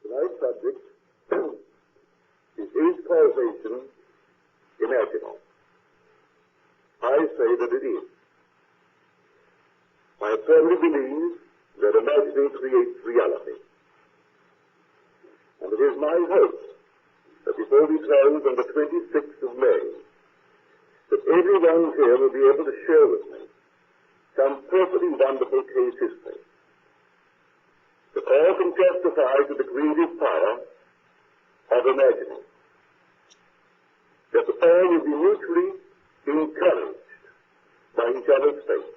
Tonight's subject is causation imaginal? I say that it is. I firmly believe that imagining creates reality. And it is my hope that before we close on the 26th of May, that everyone here will be able to share with me some perfectly wonderful case history. That all can testify to the creative power of imagining. That all will be mutually encouraged by each other's faith.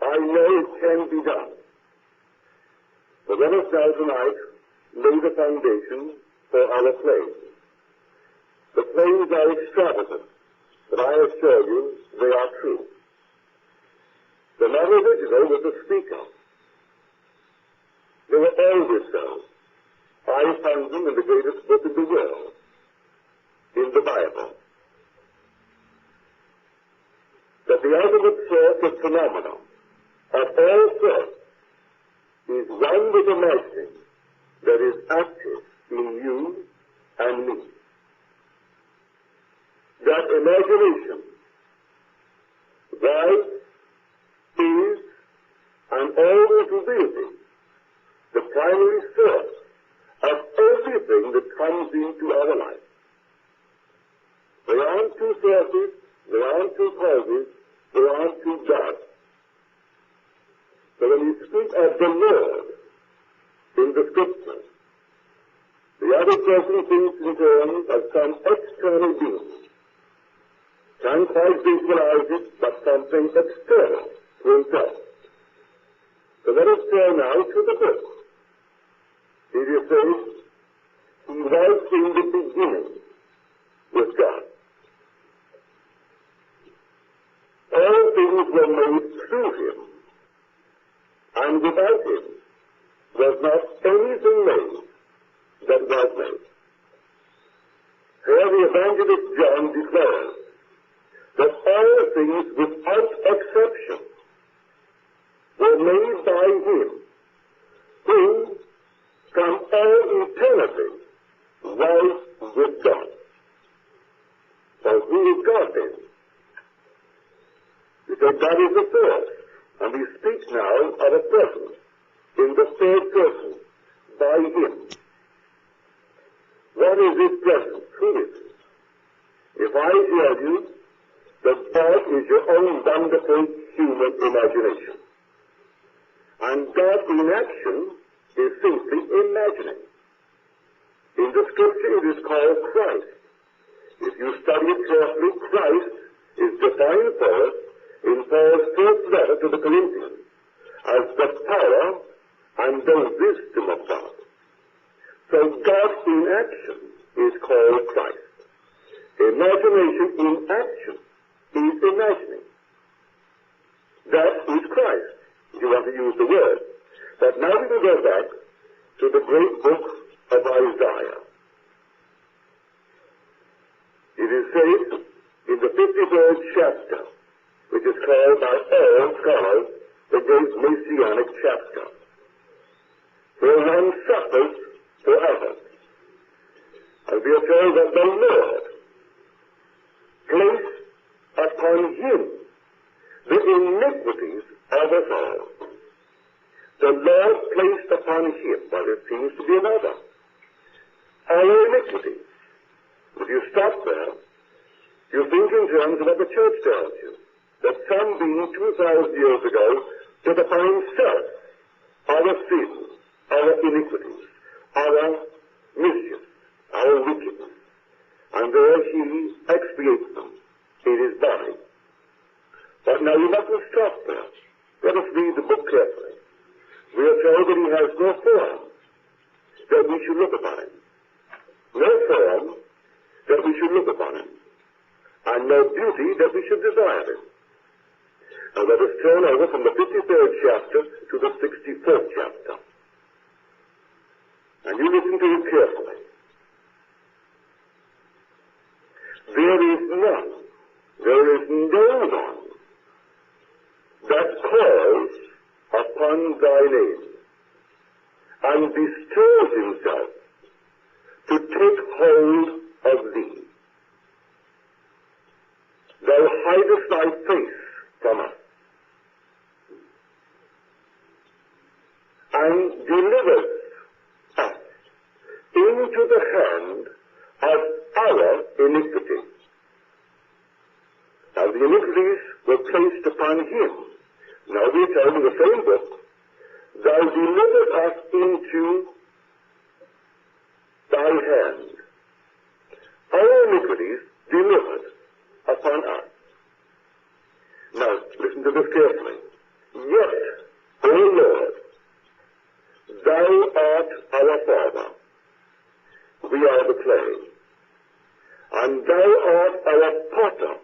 I know it can be done. But let us now tonight lay the foundation for our claims. The claims are extravagant, but I assure you they are true. The not original was the speaker. They were always so. I found them in the greatest book in the world, in the Bible. That the ultimate source of phenomena of all sorts is one with imagining that is active in you and me. That imagination, was, is, and always will be the primary source of everything that comes into our life. There aren't two sources, there aren't two causes, there aren't two gods. So when you speak of the Lord in the Scriptures, the other person thinks in terms of some external being. Can't quite visualize it, but something external to himself. So let us turn now to the book. Here you say, he was in the beginning with God. All things were made through him, and without him was not anything made that was made. Here the evangelist John declares that all things without exception were made by him, who from all eternity was with God. So who is God then? We say God is the source, and we speak now of a person in the third person, by him. What is this person? Who is it? If I tell you that God is your own wonderful human imagination, and God in action is simply imagining. In the Scripture it is called Christ. If you study it carefully, Christ is defined for us in Paul's first letter to the Corinthians as the power and the wisdom of God. So God in action is called Christ. Imagination in action is imagining. That is Christ, if you want to use the word. But now we will go back to the great book of Isaiah. It is said in the 53rd chapter, which is called by all scholars the great Messianic chapter, where one suffers for others. And we are told that the Lord placed upon him the iniquities of us all. The Lord placed upon him, but it seems to be another, our iniquities. If you stop there, you think in terms of what the church tells you, that some being 2,000 years ago took upon himself our sins, our iniquities, our mischief, our wickedness, and there he expiates them in his body. But now you mustn't stop there. Let us read the book carefully. We are told that he has no form that we should look upon him. No form that we should look upon him. And no beauty that we should desire him. Now let us turn over from the 53rd chapter to the 64th chapter. And you listen to it carefully. There is no one that calls upon thy name, and bestows himself to take hold of thee. Thou hidest thy face from us, and deliverest us into the hand of our iniquities. Now the iniquities were placed upon him. Now we are told in the same book, thou delivered us into thy hand. Our iniquities delivered upon us. Now listen to this carefully. Yet, O Lord, thou art our Father. We are the clay. And thou art our potter.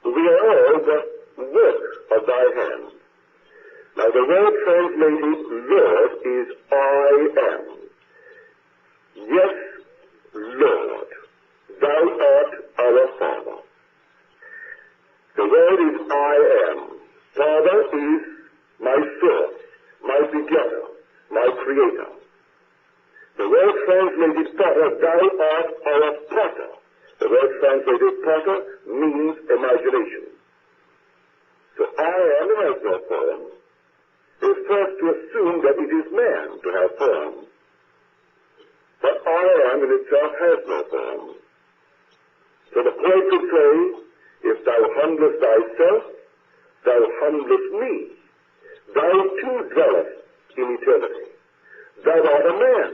We are all the work of thy hand. Now the word translated Lord is I am. Yes, Lord, thou art our Father. The word is I am. Father is my source, my begetter, my creator. The word translated potter, thou art our potter. The word translated potter means imagination. So I am has no form. Is first to assume that it is man to have form. But I am in itself has no form. So the poet could say, if thou humblest thyself, thou humblest me. Thou too dwellest in eternity. Thou art a man.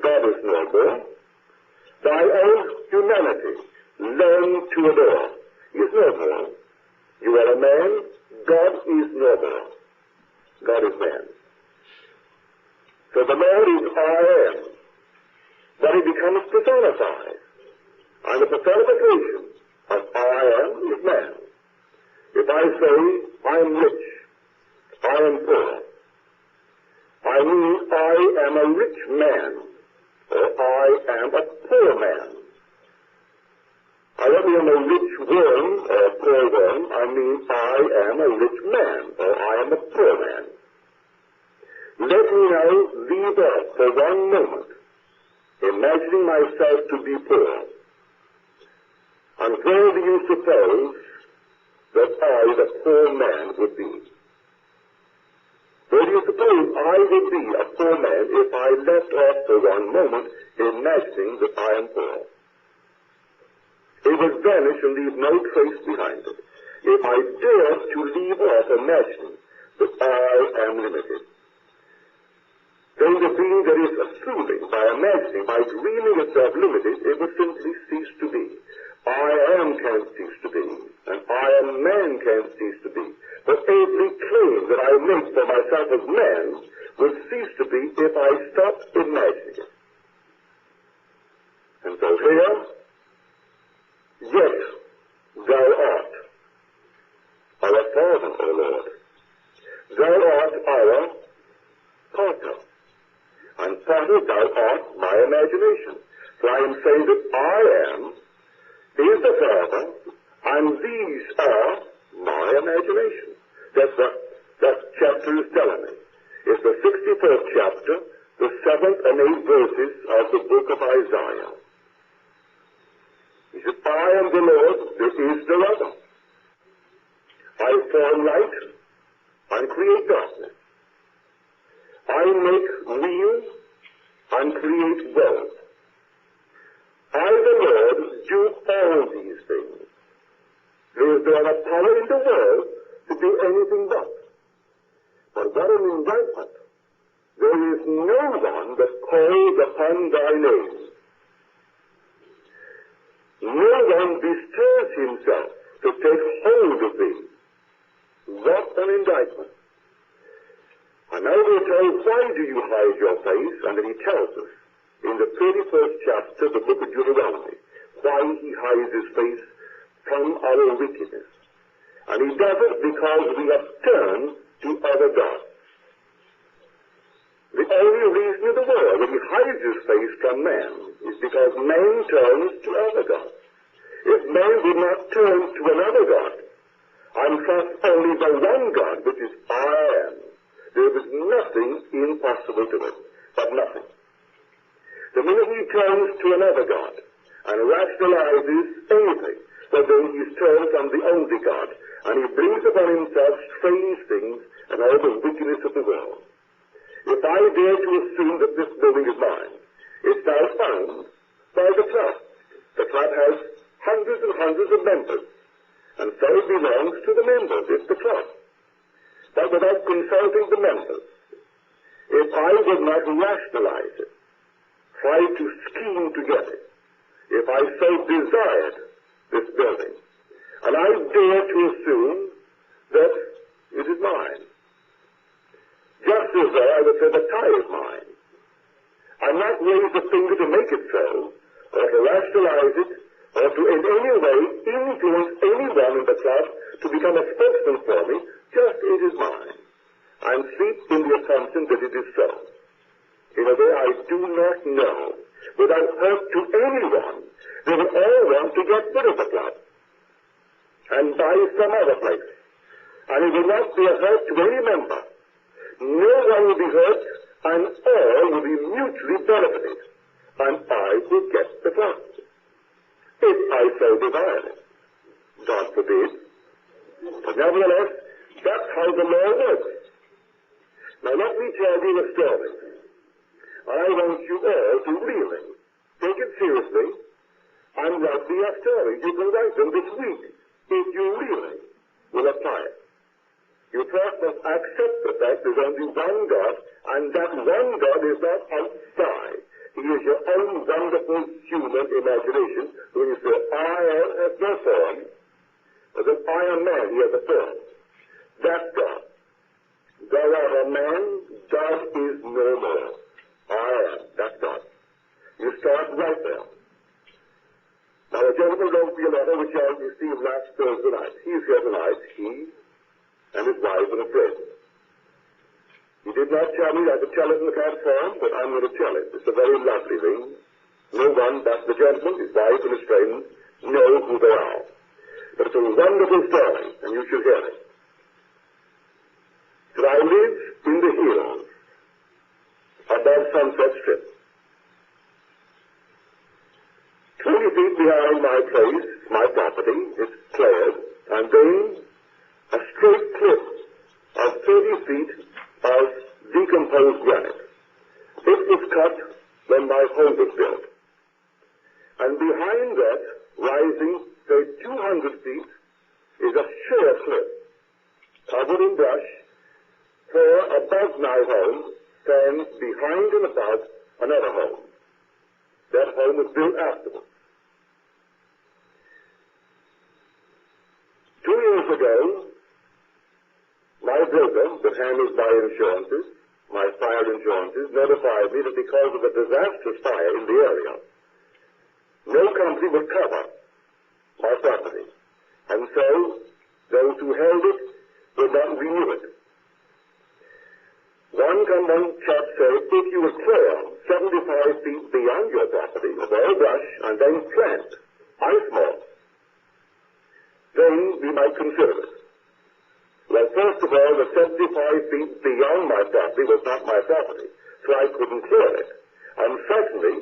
God is no more. Thy own humanity, learn to adore, is no more. You are a man. God is no more. God is man. So the Lord is I am. But it becomes personified. And the personification of I am is man. If I say, I am rich, I am poor, I mean I am a rich man, or I am a poor man. I don't mean a rich worm or a poor worm, I mean I am a rich man, or I am a poor man. Let me now leave off for one moment imagining myself to be poor. And where do you suppose that I, the poor man, would be? Where do you suppose I would be, a poor man, if I left off for one moment imagining that I am poor? It would vanish and leave no trace behind it. If I dared to leave off imagining that I am limited, then the being that is assuming, by imagining, by dreaming itself limited, it would simply cease to be. I am can't cease to be, and I am man can't cease to be. But every claim that I make for myself as man will cease to be if I stop imagining it. And so here, yet thou art our Father, O Lord. Thou art our potter. And Father, thou art my imagination. So I am saying that I am is the Father, and these are my imagination. That's what that chapter is telling me. It's the 61st chapter, the 7th and 8th verses of the book of Isaiah. He said, I am the Lord, there is no other. I form light and create darkness. I make weal and create woe. I, the Lord, do all these things. There is no other power in the world to do anything but. But what an indictment. There is no one that calls upon thy name. No one bestirs himself to take hold of thee. What an indictment. And now we're told, why do you hide your face? And then he tells us, in the 31st chapter, the book of Deuteronomy, why he hides his face from our wickedness. And he does it because we have turned to other gods. The only reason in the world that he hides his face from man is because man turns to other gods. If man did not turn to another God, and trust only the one God, which is I am, There was nothing impossible to it, but nothing. The minute he turns to another God and rationalizes anything, well then he turns from the only God, and he brings upon himself strange things and all the wickedness of the world. If I dare to assume that this building is mine, it's now owned by the club. The club has hundreds and hundreds of members, and so it belongs to the members. It's the club. But without consulting the members, if I would not rationalize it, try to scheme to get it, if I so desired this building, and I dare to assume that it is mine, just as though I would say the tie is mine, and not raise a finger to make it so, or to rationalize it, or to in any way influence anyone in the club to become a spokesman for me, just it is mine, and sleep in the assumption that it is so. In a way I do not know, without hurt to anyone, they will all want to get rid of the club and buy some other place. And it will not be a hurt to any member. No one will be hurt, and all will be mutually benefited, and I will get the club, if I so desire it. God forbid. But nevertheless, that's how the law works. Now let me tell you a story. I want you all to really take it seriously and write me a story. You can write them this week if you really will apply it. You first must accept the fact there's only one God, and that one God is not outside. He is your own wonderful human imagination. When you say, I am has no form, but that I am man, he has a form. That's God. Thou art a man, God is no more. I am, that's God. You start right there. Now a gentleman wrote me a letter which I received last Thursday night. He's here tonight, he and his wife and a friend. He did not tell me I could tell it in the correct form, but I'm going to tell it. It's a very lovely thing. No one but the gentleman, his wife, and his friend know who they are. But it's a wonderful story, and you should hear it. So I live in the hills above Sunset Strip. 20 feet behind my place, my property, is cleared, and then a straight cliff of 30 feet of decomposed granite. It was cut when my home was built. And behind that, rising, say, 200 feet, is a sheer cliff, covered in brush, for above my home stands behind and above another home. That home was built afterwards. 2 years ago, my broker that handles my insurances, my fire insurances, notified me that because of a disastrous fire in the area, no company would cover my property. And so, those who held it would not renew it. One chap said, if you would clear 75 feet beyond your property of all brush and then plant ice moss, then we might consider it. Well, first of all, the 75 feet beyond my property was not my property, so I couldn't clear it. And secondly,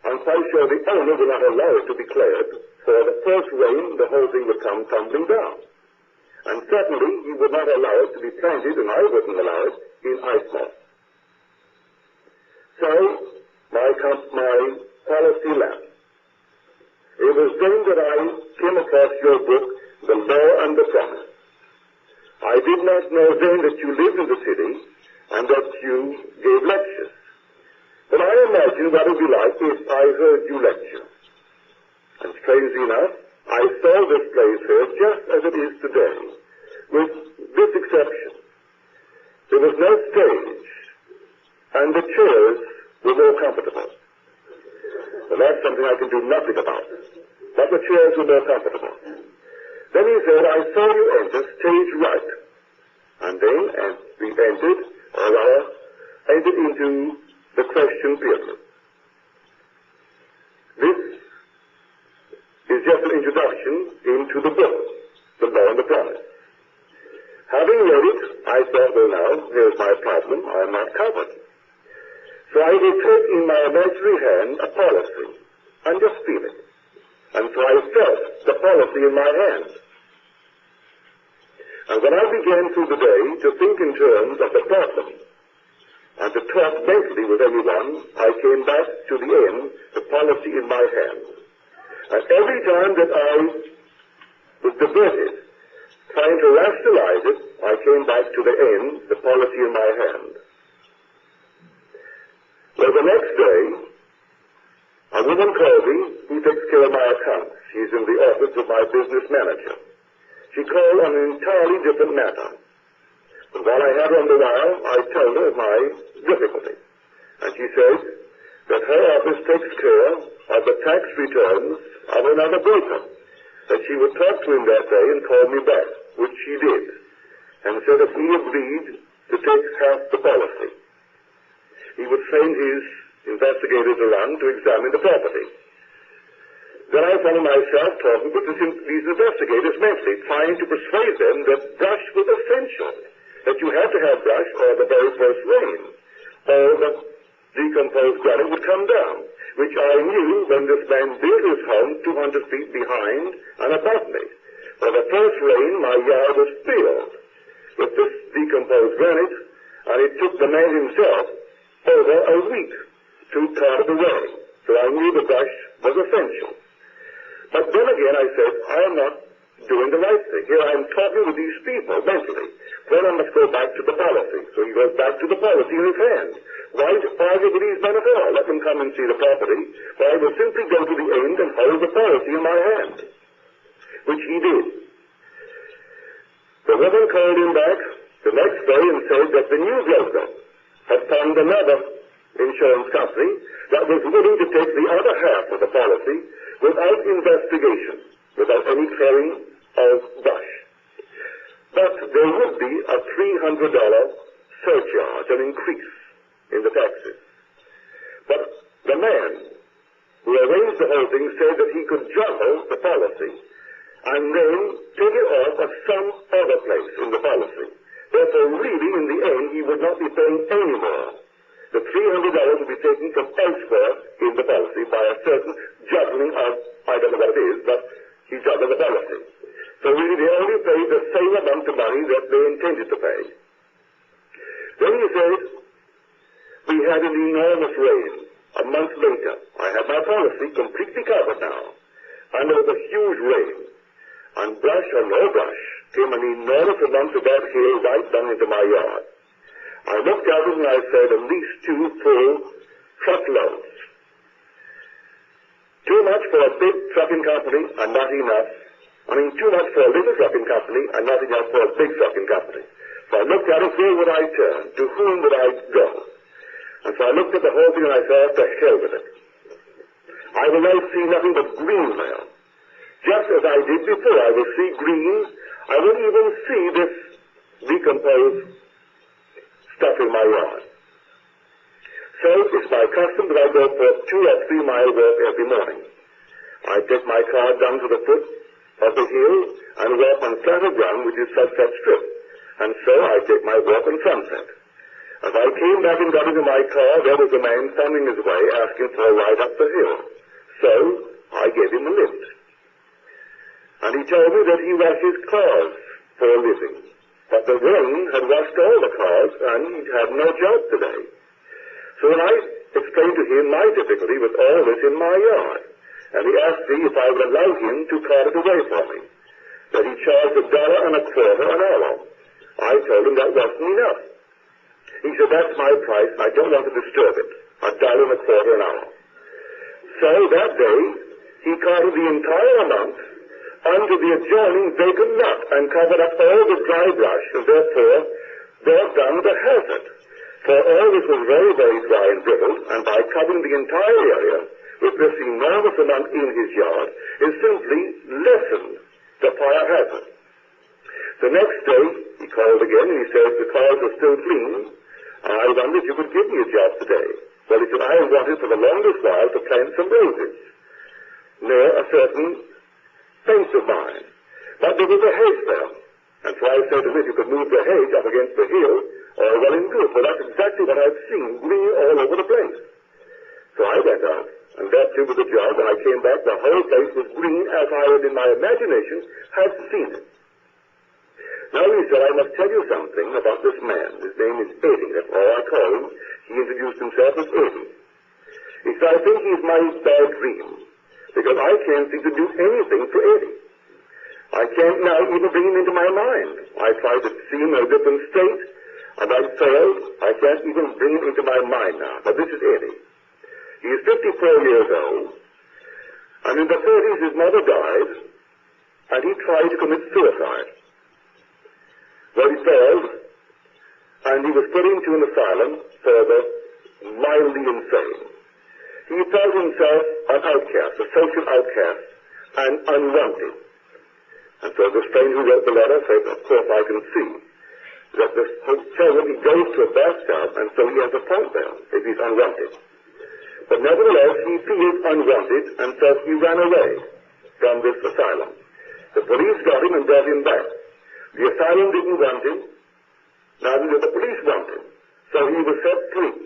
I'm quite sure the owner would not allow it to be cleared, for the first rain, the whole thing would come tumbling down. And secondly, he would not allow it to be planted, and I wouldn't allow it, in ice moss. So, my policy lapsed. It was then that I came across your book, The Law and the Promise. I did not know then that you lived in the city and that you gave lectures. But I imagine what it would be like if I heard you lecture. And strangely enough, I saw this place here just as it is today, with this exception. There was no stage, and the chairs were more comfortable. Well, that's something I can do nothing about. But the chairs were more comfortable. Then he said, I saw you enter stage right. And then as we entered into the question period. This is just an introduction into the book, The Law and the Promise. Having read it, I thought, well now, here's my problem, I'm not covered. So I will take in my imaginary hand a policy and just feel it. And so I felt the policy in my hand. And when I began through the day to think in terms of the problem and to talk mentally with anyone, I came back to the end, the policy in my hand. And every time that I was diverted, trying to rationalize it, I came back to the end, the policy in my hand. Well, the next day, a woman called me who takes care of my accounts. She's in the office of my business manager. She called on an entirely different matter. But while I had her on the wire, I told her of my difficulty. And she said that her office takes care of the tax returns of another broker. That she would talk to him that day and call me back, which she did. And said that he agreed to take half the policy. He would send his investigators around to examine the property. Then I found myself talking with these investigators mentally, trying to persuade them that brush was essential, that you had to have brush or the very first rain, or the decomposed granite would come down, which I knew when this man built his home 200 feet behind and above me. For the first rain, my yard was filled with this decomposed granite, and it took the man himself over a week to cart it away. So I knew the brush was essential. But then again I said, I am not doing the right thing. Here I am talking with these people mentally. Then I must go back to the policy. So he goes back to the policy in his hand. Why argue with these men at all? Let them come and see the property. For I will simply go to the end and hold the policy in my hand. Which he did. The woman called him back the next day and said that the new broker had found another insurance company that was willing to take the other half of the policy without investigation, without any clearing of brush. But there would be a $300 surcharge, an increase in the taxes. But the man who arranged the whole thing said that he could juggle the policy and then take it off at some other place in the policy. Therefore, really, in the end, he would not be paying any more. The $300 would be taken from elsewhere in the policy by a certain juggling of, I don't know what it is, but he juggled the policy. So really they only paid the same amount of money that they intended to pay. Then he said, we had an enormous rain. A month later, I had my policy completely covered now. And there was a huge rain. And brush or no brush, came an enormous amount of that hail right down into my yard. I looked at it and I said, at least 2 full truckloads. Too much for a big trucking company and not enough. Too much for a little trucking company and not enough for a big trucking company. So I looked at it, where would I turn? To whom would I go? And so I looked at the whole thing and I said, to hell with it. I will now see nothing but green now. Just as I did before, I will see green. I won't even see this decomposed stuff in my yard. So it's my custom that I go for a 2 or 3 mile walk every morning. I take my car down to the foot of the hill and walk on flatter ground, which is Sunset Strip. And so I take my walk on Sunset. As I came back and got into my car, there was a man standing his way asking for a ride up the hill. So I gave him a lift. And he told me that he washes cars for a living. But the rain had washed all the cars and he had no job today. So when I explained to him my difficulty with all this in my yard, and he asked me if I would allow him to cart it away for me, that he charged $1.25 an hour. I told him that wasn't enough. He said, that's my price, and I don't want to disturb it. $1.25 an hour. So that day, he carted the entire amount onto the adjoining vacant lot and covered up all the dry brush, and therefore brought down the hazard. For all this was very, very dry and brittle, and by covering the entire area with this enormous amount in his yard, it simply lessened the fire hazard. The next day, he called again, and he said, the cars are still clean. I wondered if you could give me a job today. Well, he said, I wanted for the longest while to plant some roses near a certain fence of mine. But there was a hedge there. And so I said to him, you could move the hedge up against the hill, all well and good. But that's exactly what I've seen, green all over the place. So I went out and left him with the job. When I came back, the whole place was green as I had in my imagination had seen it. Now he said, I must tell you something about this man. His name is Eddie. That's all I call him. He introduced himself as Eddie. He said, I think he's my bad dream, because I can't seem to do anything for Eddie. I can't now even bring him into my mind. I tried to see him in a different state, and I failed. I can't even bring him into my mind now. But this is Eddie. He is 54 years old, and in the 30s his mother died, and he tried to commit suicide. Well, he failed, and he was put into an asylum for the mildly insane. He felt himself an outcast, a social outcast, and unwanted. And so the stranger who wrote the letter said, of course I can see that this hotel, when he goes to a bathtub, and so he has a point there, if he's unwanted. But nevertheless, he feels unwanted, and so he ran away from this asylum. The police got him and brought him back. The asylum didn't want him, neither did the police want him. So he was set free.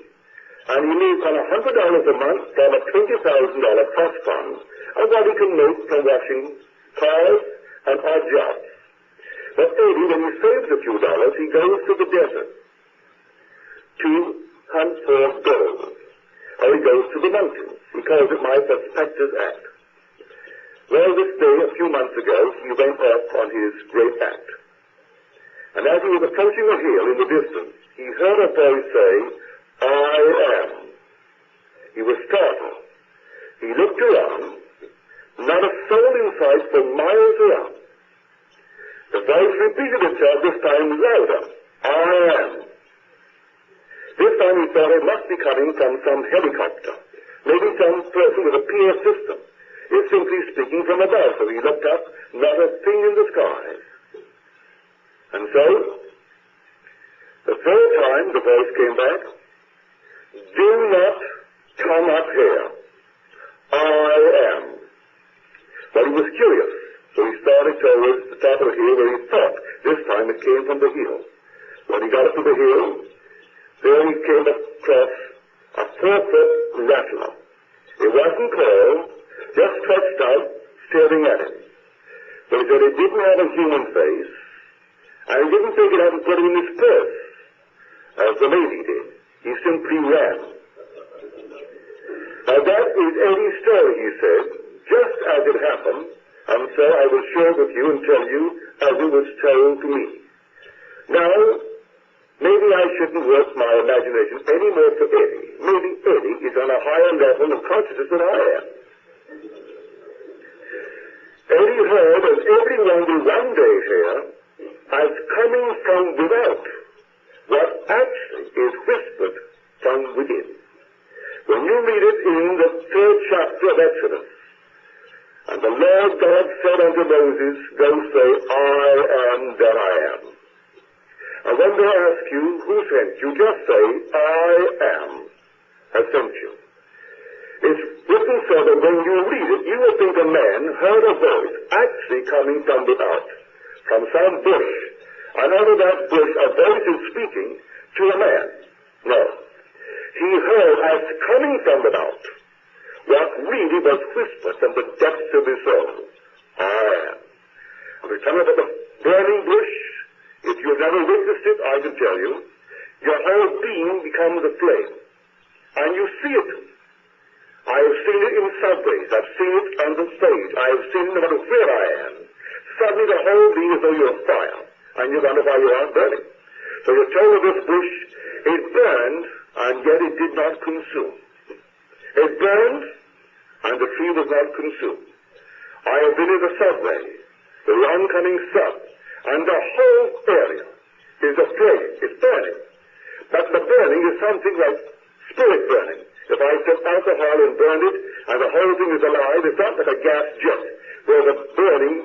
And he lives on $100 a month from a $20,000 trust fund, and what he can make from washing cars and odd jobs. But Eddie, when he saves a few dollars, he goes to the desert to hunt for gold. Or he goes to the mountains. He calls it my prospector's act. Well, this day, a few months ago, he went off on his great act. And as he was approaching a hill in the distance, he heard a voice say, I am. He was startled. He looked around, not a soul in sight for miles around. The voice repeated itself, this time louder. I am. This time he thought it must be coming from some helicopter, maybe some person with a PA system. It's simply speaking from above, so he looked up, not a thing in the skies. And so, the third time the voice came back, do not come up here. I am. But he was curious, so he started towards the top of the hill where he thought. This time it came from the hill. When he got up to the hill, there he came across a 4-foot rattler. It wasn't cold, just stretched out, staring at him. But he said it didn't have a human face, and he didn't take it out and put it in his purse, as the lady did. He simply ran. Now that is Eddie's story, he said, just as it happened, and so I will share with you and tell you as it was told to me. Now, maybe I shouldn't work my imagination any more for Eddie. Maybe Eddie is on a higher level of consciousness than I am. Eddie heard, as everyone will one day hear, as coming from without, what actually is whispered from within. When you read it in the 3rd chapter of Exodus, and the Lord God said unto Moses, go say, I am that I am. And when they ask you, who sent you, just say, I am has sent you. It's written so that when you read it, you will think a man heard a voice actually coming from without, from some bush. And out of that bush, a voice is speaking to a man. No. He heard as coming from without what really was whispered from the depths of his soul. I am. And we come about the burning bush. If you've never witnessed it, I can tell you, your whole being becomes a flame. And you see it. I have seen it in subways. I've seen it on the stage. I have seen it no matter where I am. Suddenly the whole being is though you're on fire. And you wonder why you aren't burning. So you're told of this bush, it burned, and yet it did not consume. It burned, and the tree was not consumed. I have been in the subway, the oncoming sun, and the whole area is aflame. It's burning. But the burning is something like spirit burning. If I took alcohol and burned it, and the whole thing is alive, it's not like a gas jet, where the burning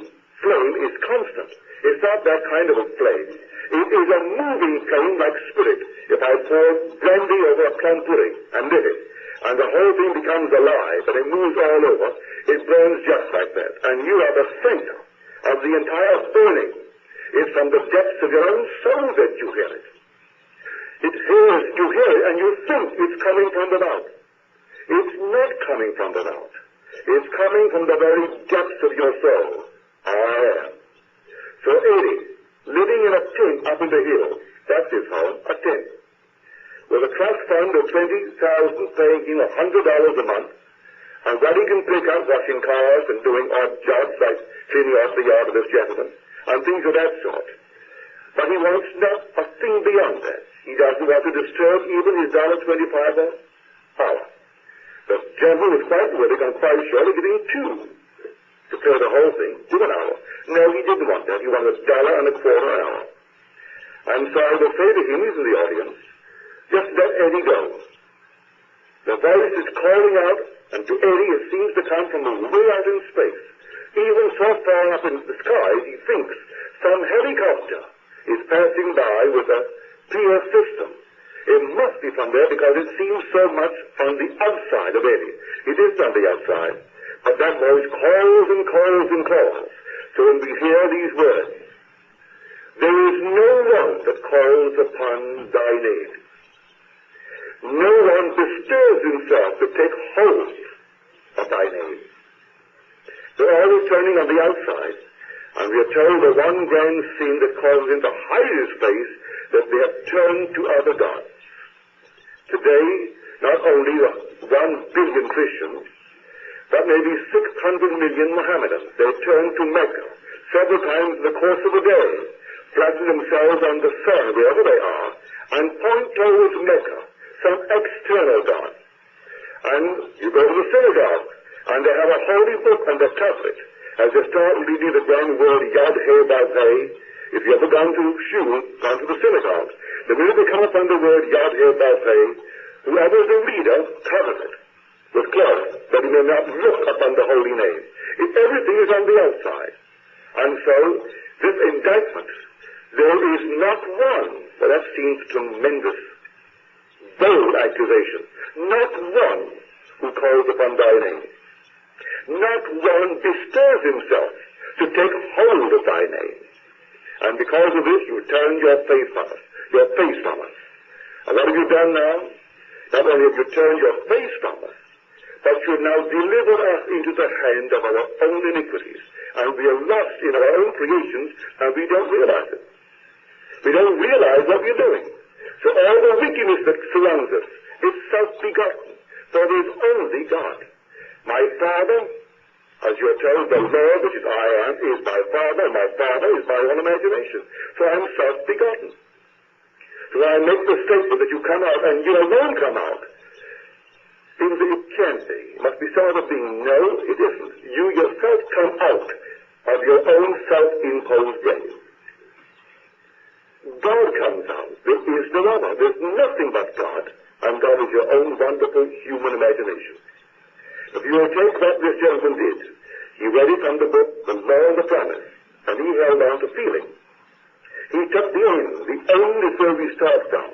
flame is constant. It's not that kind of a flame. It is a moving flame like spirit. If I pour brandy over a plum pudding and lit it, and the whole thing becomes alive, and it moves all over, it burns just like that. And you are the center of the entire burning. It's from the depths of your own soul that you hear it. You hear it, and you think it's coming from without. It's not coming from without. It's coming from the very depths of your soul. I am. So Eddie, living in a tent up in the hills, that's his home, a tent, with a trust fund of $20,000 paying him $100 a month, and what he can pick up washing cars and doing odd jobs like cleaning off the yard of his gentleman, and things of that sort. But he wants not a thing beyond that. He doesn't want to disturb even his $1.25 an hour. The gentleman was quite willing, I'm quite sure, to give him $2 to clear the whole thing, to an hour. No, he didn't want that. He wanted $1.25 an hour. And so I will say to him, he's in the audience, just let Eddie go. The voice is calling out, and to Eddie it seems to come from way out in space. Even so far up in the skies, he thinks some helicopter is passing by with a PF system. It must be from there because it seems so much on the outside of Eddie. It is on the outside, but that voice calls and calls and calls. So when we hear these words, there is no one that calls upon thy name. No one bestirs himself to take hold of thy name. They're always turning on the outside, and we are told the one grand sin that causes him to hide his face, that they have turned to other gods. Today, not only 1 billion Christians, but maybe 600 million Mohammedans, they turn to Mecca several times in the course of a day, flatten themselves on the sun wherever they are, and point towards Mecca, some external god. And you go to the synagogue, and they have a holy book on the tablet. As they start reading the grand word Yad-He-Vav-He, if you ever gone to shul, gone to the synagogue, the minute they come upon the word Yad-He-Vav-He, whoever is the reader covers it with cloth, that he may not look upon the holy name. Everything is on the outside. And so, this indictment, there is not one, well, that seems tremendous, bold accusation, not one who calls upon thy name. Not one bestirs himself to take hold of thy name. And because of this, you turn your face from us. And what have you done now? Not only have you turned your face from us, but you now deliver us into the hand of our own iniquities. And we are lost in our own creations, and we don't realize it. We don't realize what we're doing. So all the wickedness that surrounds us is self-begotten. For there is only God. My Father, as you are told, the Lord, which is I am, is my Father, and my Father is my own imagination. So I am self-begotten. So I make the statement that you come out, and you alone come out. It can't be. It must be some other being. No, it isn't. You yourself come out of your own self-imposed grave. God comes out. There is no other. There's nothing but God, and God is your own wonderful human imagination. If you will take what this gentleman did, he read it from the book, The Law and the Promise, and he held on to feeling. He took the end. The end is where we start from.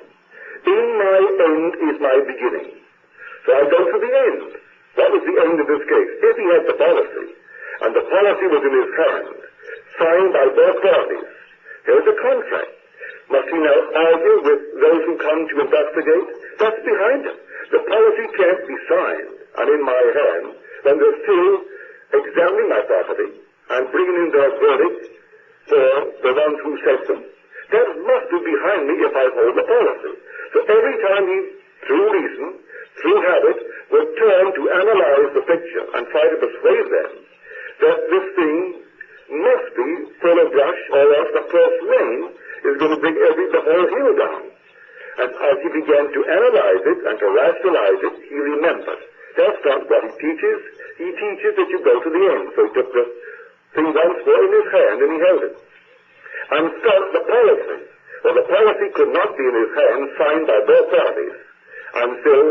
In my end is my beginning. So I go to the end. What was the end of this case? If he had the policy, and the policy was in his hand, signed by both parties, there's a contract. Must he now argue with those who come to investigate? That's behind him. The policy can't be signed and in my hand when they're still examining my property and bringing in their verdict for the ones who said them. That must be behind me if I hold the policy. So every time he, through reason, through habit, will turn to analyze the picture and try to persuade them that this thing must be full of brush, or else the first rain is going to bring the whole hill down. And as he began to analyze it and to rationalize it, he remembered. That's not what he teaches. He teaches that you go to the end. So he took the thing once more in his hand and he held it. And felt the policy. Well, the policy could not be in his hand, signed by both parties, until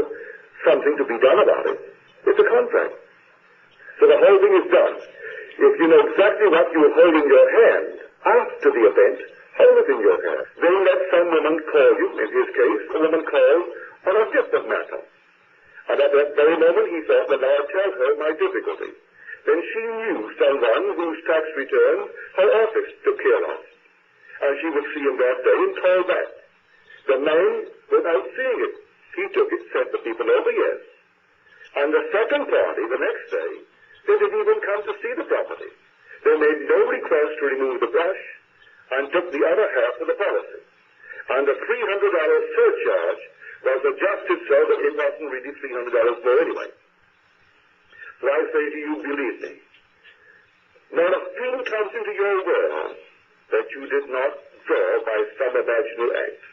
something to be done about it. It's a contract. So the whole thing is done. If you know exactly what you hold in your hand after the event, hold it in your hand. Then let some woman call you, in his case, a woman called on a different matter. And at that very moment he thought, well, I'll tell her my difficulty. Then she knew someone whose tax return her office took care of. as she would see him that day, and call back. The man, without seeing it, he took it, sent the people over, yes. And the second party, the next day, they didn't even come to see the property. They made no request to remove the brush and took the other half of the policy. And the $300 surcharge was adjusted so that it wasn't really $300 more anyway. So I say to you, believe me, not a thing comes into your world that you did not draw by some imaginal act.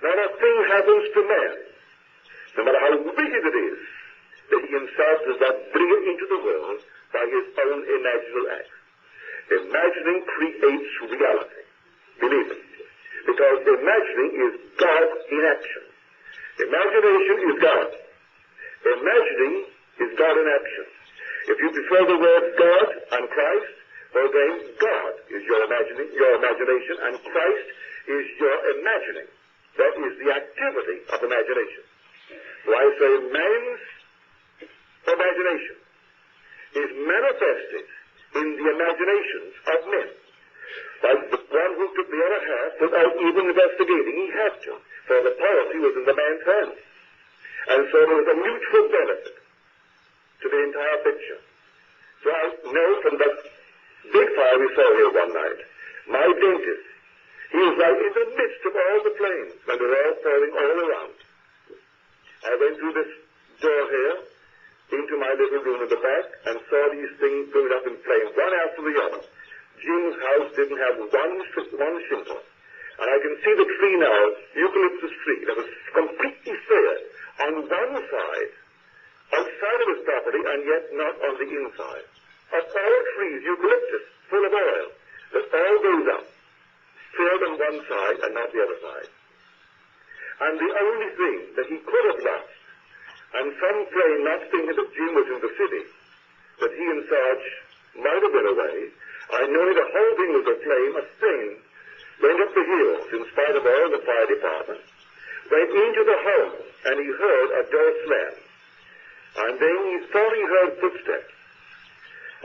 Not a thing happens to man, no matter how wicked it is, that he himself does not bring it into the world by his own imaginal act. Imagining creates reality. Believe it. Because imagining is God in action. Imagination is God. Imagining is God in action. If you prefer the word God and Christ, well then God is your imagination, and Christ is your imagining. That is the activity of imagination. So I say man's imagination is manifested in the imaginations of men. Like the one who took the other half without even investigating, he had to, for the policy was in the man's hands. And so there was a mutual benefit to the entire picture. So I know from the big fire we saw here one night, my dentist, he was right in the midst of all the flames, and they were all falling all around. I went through this door here, into my little room in the back, and saw these things going up in flames, one after the other. Jim's house didn't have one shingle. And I can see the tree now, eucalyptus tree, that was completely fair on one side, outside of his property, and yet not on the inside. Of all trees, eucalyptus, full of oil, that all goes up, fair on one side and not the other side. And the only thing that he could have lost, and some flame not thinking that Jim was in the city, that he and Sarge might have been away, I know the whole thing was aflame, a thing went up the hills in spite of all the fire department, went into the home, and he heard a door slam. And then he thought he heard footsteps.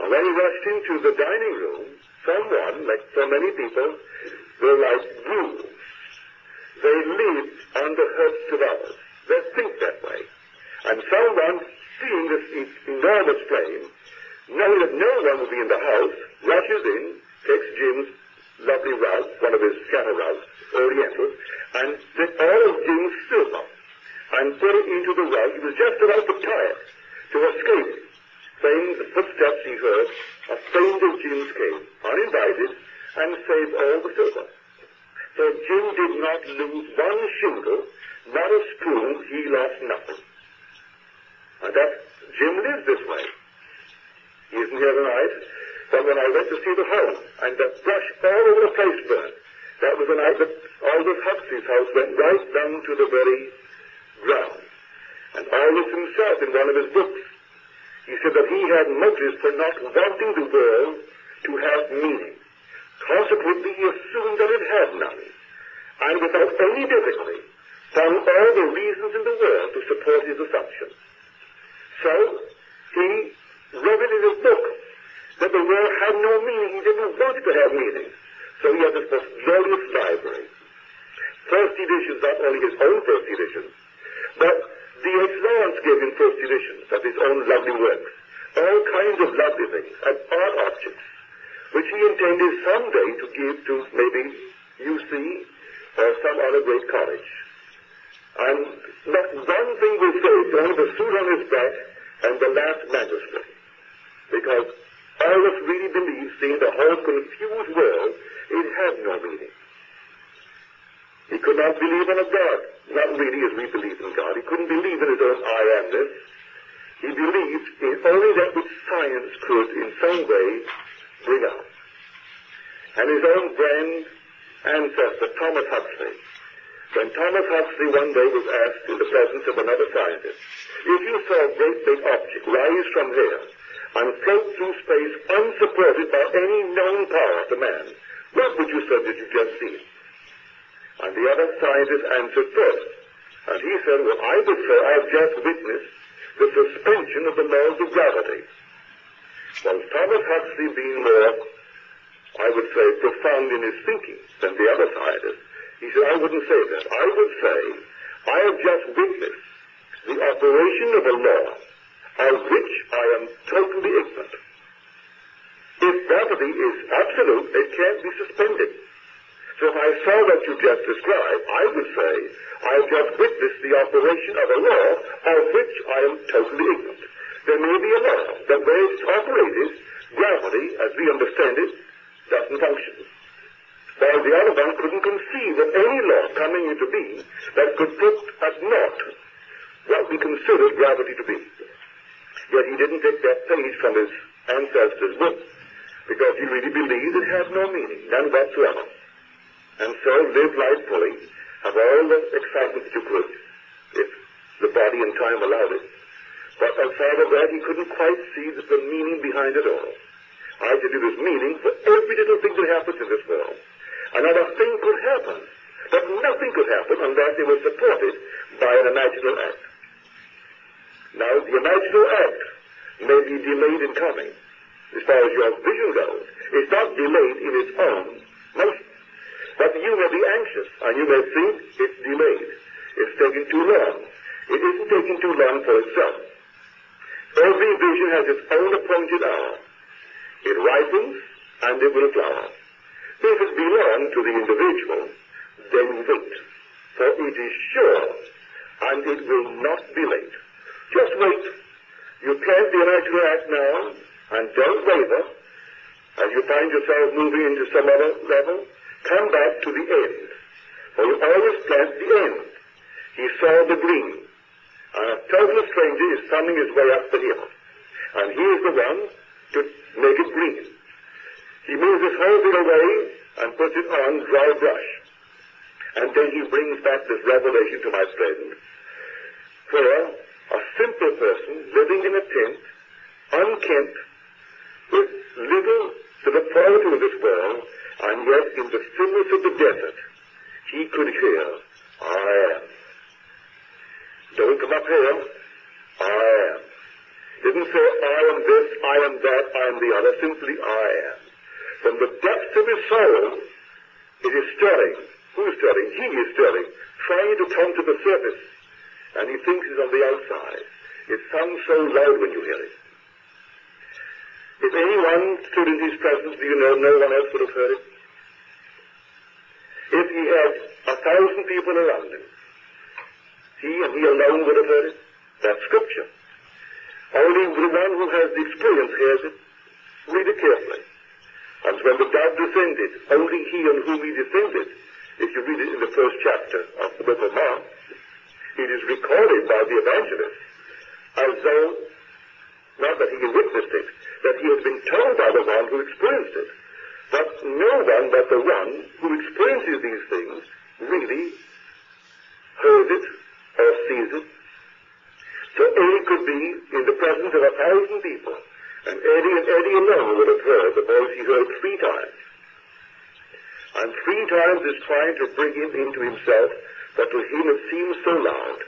And when he rushed into the dining room, someone, like so many people, were like wolves. They live on the hurts of others. They think that way. And someone, seeing this enormous flame, knowing that no one will be in the house, rushes in, takes Jim's lovely rug, one of his scatter rugs, oriental, and took all of Jim's silver and put it into the rug. He was just about to tie it to escape, saying the footsteps he heard, a stranger Jim's came, uninvited, and saved all the silver. So Jim did not lose one shingle, not a spoon, he lost nothing. And that Jim lives this way. He isn't here tonight, but when I went to see the home, and the brush all over the place burned, that was the night that Aldous Huxley's house went right down to the very ground. And Aldous himself, in one of his books, he said that he had motives for not wanting the world to have meaning. Consequently, he assumed that it had none, and without any difficulty, found all the reasons in the world to support his assumptions. So, he wrote it in his book that the world had no meaning. He didn't want it to have meaning. So he had this most glorious library. First editions, not only his own first editions, but the Lawrence gave him first editions of his own lovely works. All kinds of lovely things and art objects, which he intended someday to give to maybe UC or some other great college. And not one thing was saved, only the suit on his back and the last manuscript. Because Aldous really believed, seeing the whole confused world, it had no meaning. He could not believe in a God, not really as we believe in God. He couldn't believe in his own I amness. He believed in only that which science could in some way bring out. And his own grand ancestor, Thomas Huxley, when Thomas Huxley one day was asked in the presence of another scientist, if you saw a great big object rise from here and float through space unsupported by any known power to man, what would you say that you just see? And the other scientist answered first. And he said, well, I would say I've just witnessed the suspension of the laws of gravity. Well, Thomas Huxley, being more I would say, profound in his thinking than the other scientists, he said, I wouldn't say that. I would say, I have just witnessed the operation of a law of which I am totally ignorant. If gravity is absolute, it can't be suspended. So if I saw what you just described, I would say, I have just witnessed the operation of a law of which I am totally ignorant. There may be a law that where it's operated, gravity, as we understand it, doesn't function. While the other one couldn't conceive of any law coming into being that could put at naught what we considered gravity to be. Yet he didn't take that page from his ancestors' book, because he really believed it had no meaning, none whatsoever. And so live life fully, have all the excitement that you could, if the body and time allowed it. But outside of that, he couldn't quite see the meaning behind it all. I said there was meaning for every little thing that happens in this world. Another thing could happen, but nothing could happen unless it was supported by an imaginal act. Now, the imaginal act may be delayed in coming. As far as your vision goes, it's not delayed in its own motion. But you may be anxious, and you may think it's delayed. It's taking too long. It isn't taking too long for itself. Every vision has its own appointed hour. It ripens, and it will flower. If it belongs to the individual, then wait, for it is sure, and it will not be late. Just wait. You plant the imaginal act now, and don't waver. As you find yourself moving into some other level, come back to the end. For you always plant the end. He saw the green, and a total stranger is thumbing his way up the hill. And he is the one to make it green. He moves his whole thing away and puts it on dry brush. And then he brings back this revelation to my friend, where a simple person living in a tent, unkempt, with little to look forward to in this world, and yet in the stillness of the desert, he could hear, I am. Don't come up here, I am. Didn't say, I am this, I am that, I am the other, simply I am. From the depths of his soul, it is stirring. Who is stirring? He is stirring, trying to come to the surface. And he thinks it's on the outside. It sounds so loud when you hear it. If anyone stood in his presence, do you know no one else would have heard it? If he had 1,000 people around him, he and he alone would have heard it. That's scripture. Only the one who has the experience hears it. Read it carefully. And when the dove descended, only he on whom he descended, if you read it in the first chapter of the book of Mark, it is recorded by the evangelist as though, not that he had witnessed it, that he had been told by the one who experienced it. But no one but the one who experiences these things really heard it or sees it. So Eddie could be in the presence of 1,000 people, and Eddie alone would have heard the voice he heard 3 times. And 3 times is trying to bring him into himself, but to him it seemed so loud.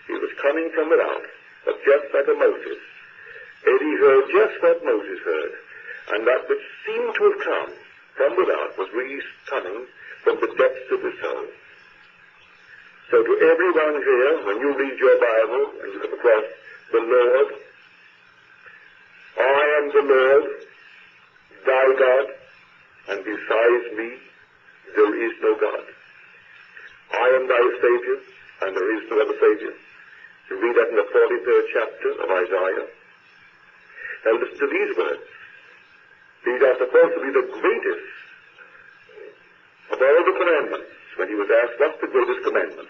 He was coming from without, but just like a Moses. Eddie heard just what Moses heard, and that which seemed to have come from without was really coming from the depths of his soul. So to everyone here, when you read your Bible and you come across the Lord, I am the Lord, thy God, and besides me there is no God. I am thy Savior, and there is no other Savior. You read that in the 43rd chapter of Isaiah. Now listen to these words. These are supposed to be the greatest of all the commandments. When he was asked, what's the greatest commandment?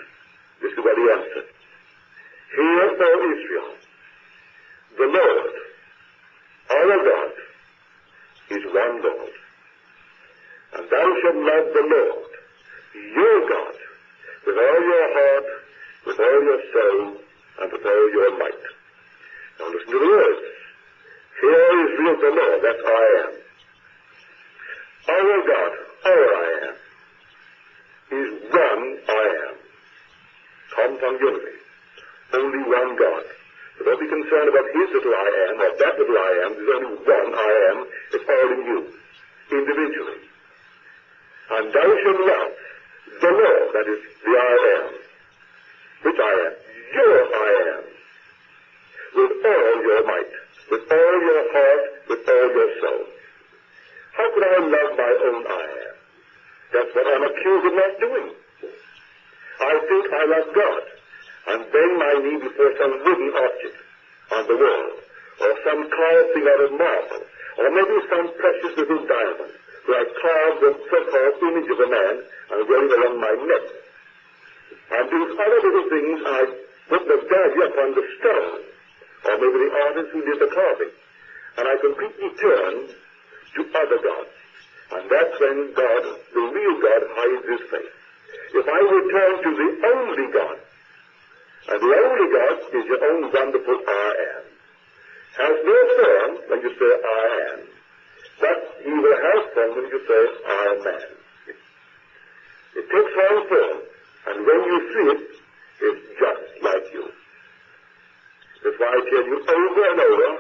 This is what he answered. Hear, O Israel, the Lord, our God, is one Lord. And thou shalt love the Lord, your God, with all your heart, with all your soul, and with all your might. Now listen to the words. Hear, Israel, the Lord, that's I am. Our God, our I am, is one I am. Compound unity. Only one God. So don't be concerned about his little I am, or that little I am. There's only one I am. It's all in you. individually. And thou shalt love the Lord, that is the I am, which I am, your I am, with all your might, with all your heart, with all your soul. How could I love my own I am? That's what I'm accused of not doing. I think I love God, and bend my knee before some wooden object on the wall, or some carved thing out of marble, or maybe some precious little diamond, where I carve the so-called image of a man and wear it around my neck. And these other little things, I put the value upon the stone, or maybe the artist who did the carving, and I completely turn to other gods. And that's when God, the real God, hides his face. If I return to the only God, and the only God is your own wonderful I am, has no form when you say I am, but he will have form when you say I am man. It takes on form, and when you see it, it's just like you. That's why I tell you over and over,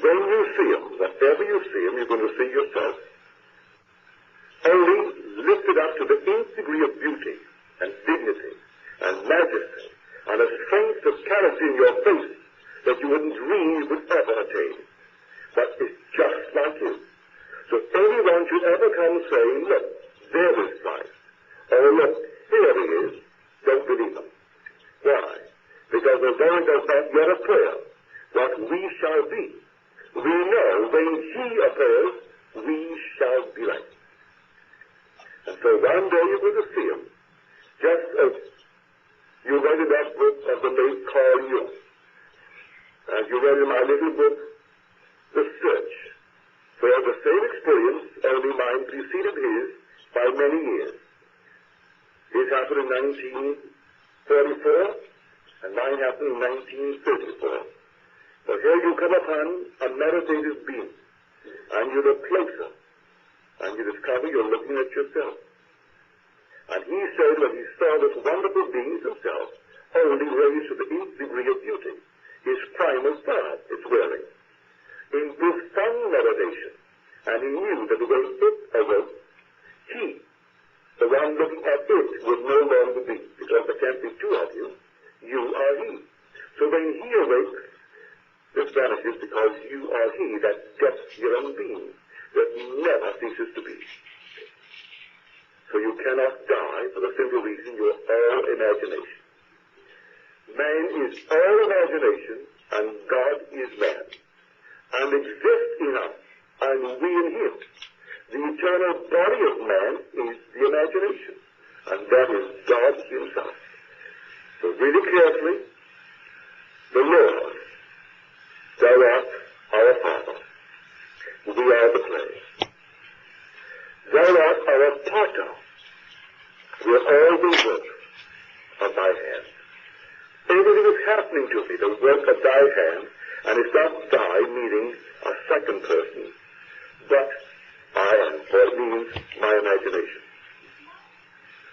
when you see him, whatever you see him, you're going to see yourself. Only lifted up to the nth degree of beauty and dignity and majesty and a strength of character in your face that you wouldn't dream you would ever attain. But it's just like you. So if anyone should ever come saying, look, there is Christ, or look, here he is, don't believe him. Why? Because the Lord does not yet appear what we shall be. We know when he appears, we shall be like him. And so one day you're going to see him, just as you read in that book of the late Carl Jung, as you read in my little book, The Search, where the same experience, only mine preceded his by many years. His happened in 1944, and mine happened in 1934. But here you come upon a meditative being, and you look closer, and you discover you're looking at yourself. And he said when he saw this wonderful being himself, only raised to the nth degree of beauty, his primal garb is wearing, in profound meditation, and he knew that the way it awoke, he, the one looking at it, would no longer be, because there can't be two of you. You are he. So when he awakes, this vanishes because you are he, that depth-given being that never ceases to be. So you cannot die for the simple reason you are all imagination. Man is all imagination, and God is man, and exists in us, and we in him. The eternal body of man is the imagination, and that is God himself. So really carefully, the Lord, thou art our Father. We are the clay. Thou art our potter. We are all the work of thy hand. Everything is happening to me, the work of thy hand, and it's not thy, meaning a second person, but I am, for it means my imagination.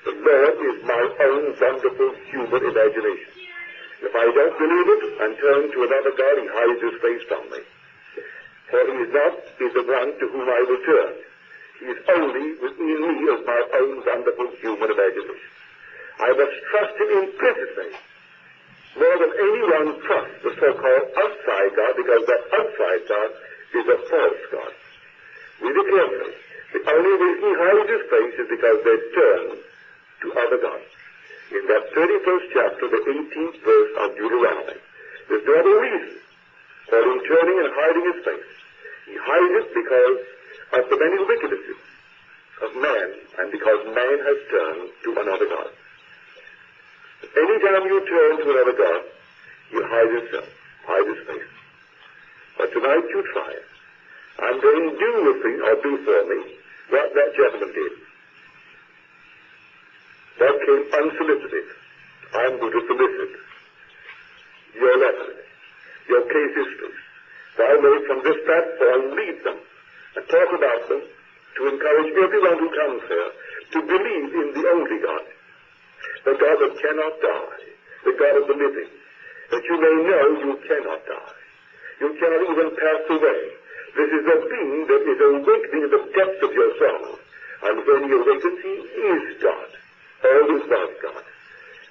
The Lord is my own wonderful human imagination. If I don't believe it and turn to another God, he hides his face from me. For he is not the one to whom I will turn. He is only within me as my own wonderful human imagination. I must trust him implicitly, more than anyone trusts the so-called outside God, because that outside God is a false God. Really carefully, the only reason he hides his face is because they turn to other gods. In that 31st chapter, the 18th verse of Deuteronomy, there's no other reason for him turning and hiding his face. He hides it because of the many wickednesses of man, and because man has turned to another God. Anytime you turn to another God, you hide himself, hide his face. But tonight you try it. And then do with me, or do for me, what that gentleman did. That came unsolicited. I'm going to solicit your letters, your case histories. So I may from this platform read them and talk about them to encourage everyone who comes here to believe in the only God, the God that cannot die, the God of the living, that you may know you cannot die. You cannot even pass away. This is a being that is awakening in the depths of your soul. And when he awakens, he is God. Always was God.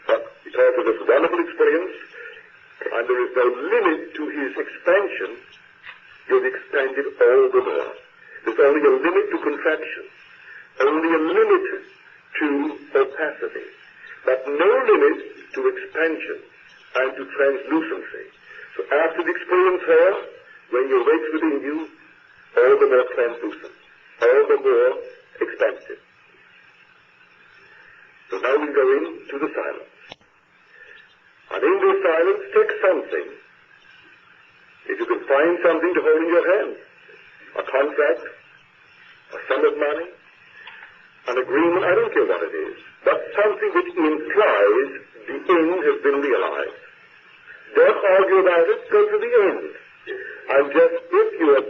But because of this wonderful experience, and there is no limit to his expansion, you've expanded all the more. There's only a limit to contraction, only a limit to opacity, but no limit to expansion and to translucency. So after the experience here, when you awake within you, all the more translucent, all the more expansive. So now we go into the silence. And in this silence, take something. If you can find something to hold in your hand, a contract, a sum of money, an agreement, I don't care what it is, but something which implies the end has been realized. Don't argue about it, go to the end. And just if you are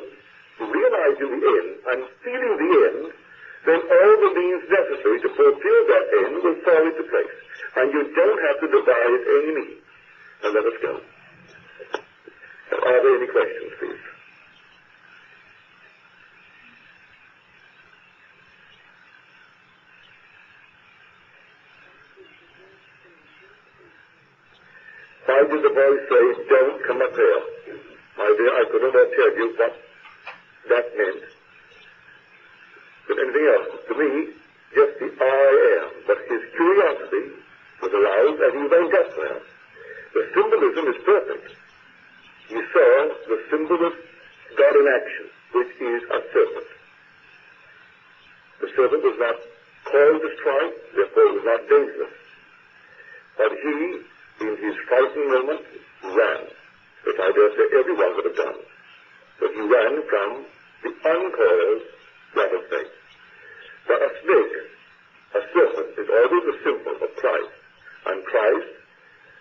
realizing the end and feeling the end, then all the means necessary to fulfill that end will fall into place. And you don't have to devise any means. And let us go. Are there any questions, please? Why did the boy say, don't come up here? My dear, I could not tell you what that meant. But anything else? To me, just the I am. But his curiosity was aroused and he went up there. The symbolism is perfect. He saw the symbol of God in action, which is a serpent. The serpent was not called to strike, therefore was not dangerous. But he, in his frightened moment, ran, which I dare say everyone would have done. But he ran from the uncalled rattlesnake. But a snake, a serpent, is always a symbol of Christ, and Christ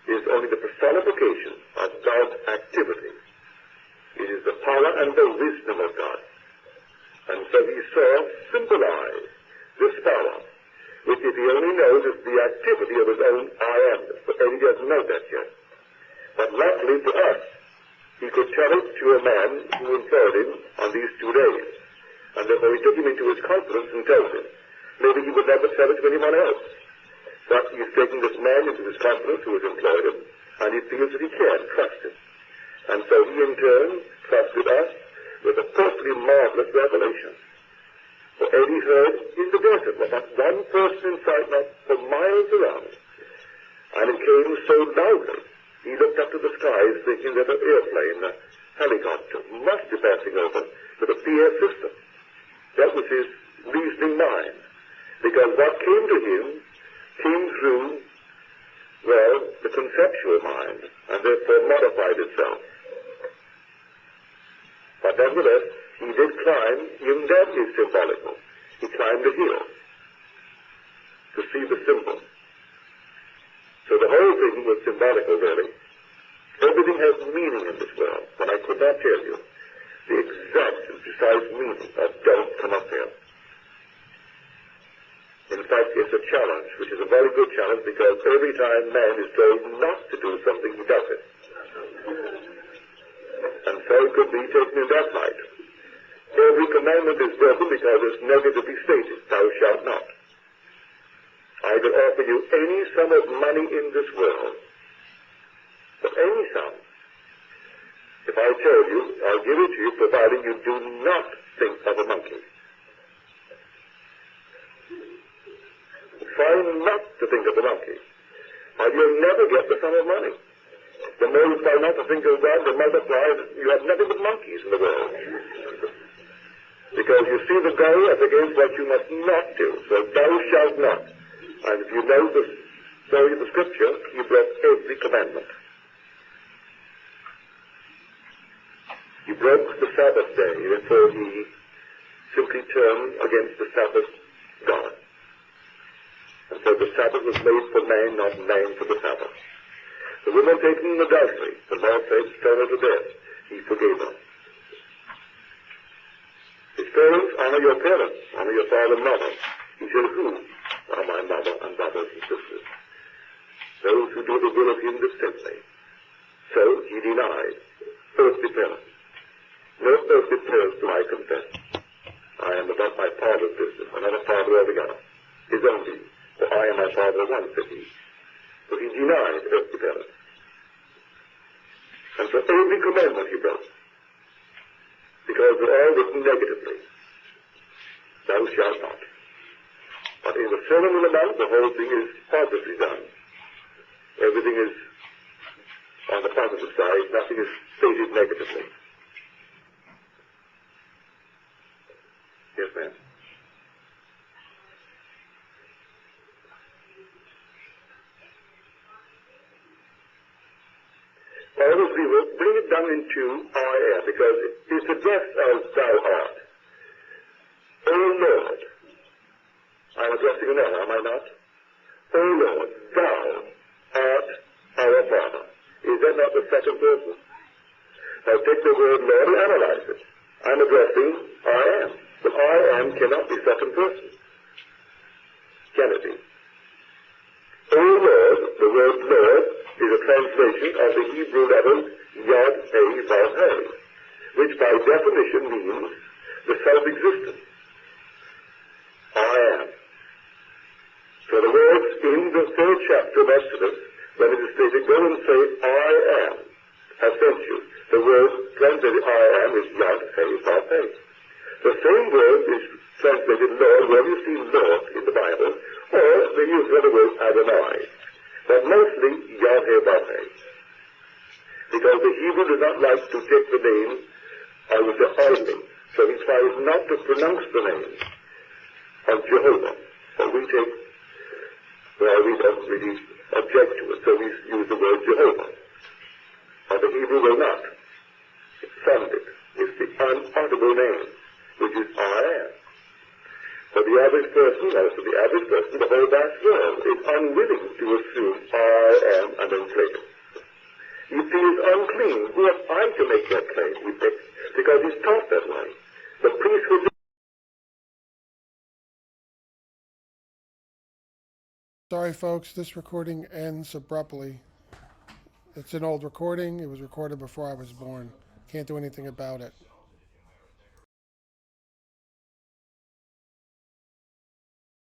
is only the personification of God's activity. It is the power and the wisdom of God. And so he saw symbolize this power, which if he only knows is the activity of his own I am-ness, but he doesn't know that yet. But luckily for us, he could tell it to a man who employed him on these 2 days. And therefore he took him into his confidence and told him. Maybe he would never tell it to anyone else. But he's taking this man into his confidence who has employed him, and he feels that he can trust him. And so he in turn trusted us with a perfectly marvelous revelation. For Eddie heard in the desert, was not one person in sight, not for miles around. And it came so loudly, he looked up to the skies thinking that an airplane, a helicopter, must be passing over with a PA system. That was his reasoning mind. Because what came to him came through, well, the conceptual mind, and therefore modified itself. But nevertheless, he did climb, even that is symbolical. He climbed a hill to see the symbol. So the whole thing was symbolical, really. Everything has meaning in this world, but I could not tell you the exact and precise meaning of don't come up here. In fact, it's a challenge, which is a very good challenge, because every time man is told not to do something, he does it. And so it could be taken in that light. Every commandment is broken because it's negatively stated, thou shalt not. I will offer you any sum of money in this world, but any sum. If I tell you, I'll give it to you, providing you do not think of a monkey. Try not to think of the monkey, or you'll never get the sum of money. The more you try not to think of God, the multiply, you have nothing but monkeys in the world. Because you see the goal as against what you must not do. So thou shalt not. And if you know the story of the Scripture, you broke every commandment. He broke the Sabbath day, therefore he simply turned against the Sabbath God. And so the Sabbath was made for man, not man for the Sabbath. The woman taken in adultery, the Lord said, stone her to death. He forgave her. His parents, honor your parents, honor your father and mother. He said, who are my mother and brothers and sisters? Those who do the will of him that sent me. So he denied earthly parents. No earthly parents to and for every commandment he broke, because they're all written negatively. Thou shalt not. But in the Sermon on the Mount, the whole thing is positively done. Everything is on the positive side, nothing is stated negatively. Yes, ma'am. Well, we will bring it down into I am, because it's addressed as thou art. O Lord, I'm addressing an am I not? O Lord, thou art our Father. Is that not the second person? Now take the word Lord and analyze it. I'm addressing I am. But I am cannot be second person. Can it be? O Lord, the word Lord is a translation of the Hebrew letters Yod, He, Vav, He, which by definition means the self-existence. I am. So the words in the 3rd chapter of Exodus, when it is stated, go and say, I am, have sent you. The word translated I am is Yod, He, Vav, He. The same word is translated Lord, where you see Lord in the Bible, or they use the other word Adonai. But mostly Yod, He, Vav, He. Because the Hebrew does not like to take the name out of the idly. So he tries not to pronounce the name of Jehovah. So we take, well, we don't really object to it, so we use the word Jehovah. But the Hebrew will not. It's funded. It's the unutterable name, which is I am. For the average person, the whole vast world is unwilling to assume I am an unclean. He feels unclean. Who am I to make that claim? He thinks, because he's taught that way. The priesthood. Sorry, folks, this recording ends abruptly. It's an old recording. It was recorded before I was born. Can't do anything about it.